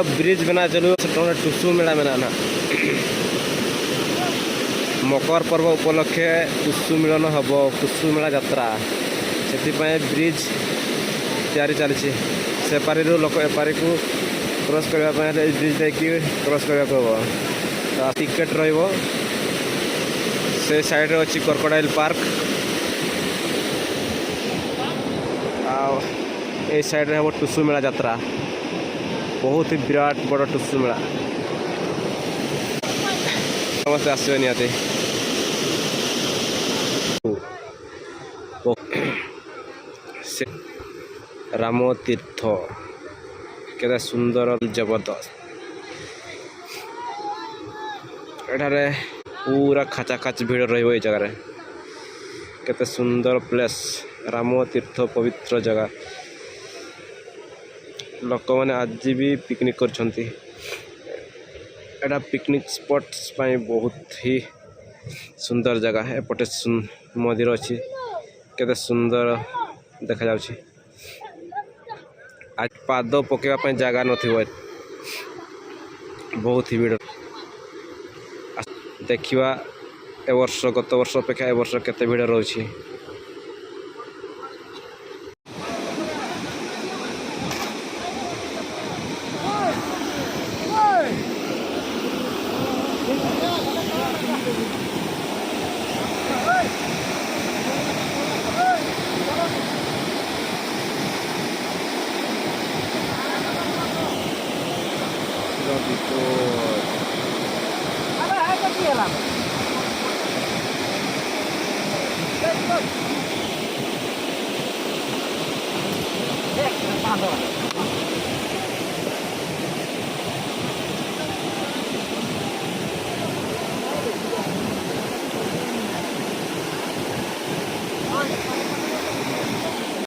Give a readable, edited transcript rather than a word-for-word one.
Bridge बना चलू टुसु मेला मेला ना मकर पर्व उपलक्षे टुसु मिलन हम टुसु मेला यात्रा से ब्रिज तैयारी चली सेपारी लोक एपारी को क्रॉस करने ब्रिज देखिए क्रॉस करने को हम टिकेट रो से साइड रे अच्छी क्रोकोडाइल पार्क ए साइड रे हम टुसु मेला यात्रा बहुत ही विराट बड़ टुसु मेला समस्त आसवे निहाती राम तीर्थ के सुंदर जबरदस्त एठारे पूरा खाचा खाच भीड़ रही जगार केते सुंदर प्लेस राम तीर्थ पवित्र जगह लोक मैंने आज भी पिकनिक करछंती एटा पिकनिक स्पॉट्स पाई बहुत ही सुंदर जगह एपटे मंदिर अच्छी केते सुंदर देखा जाउछि आज पाद पकेवा जगह नथिबो बहुत ही भीड़ देखिवा ए वर्ष गत वर्ष अपेक्षा ए वर्ष केते भीड़ रहउछि Vamos.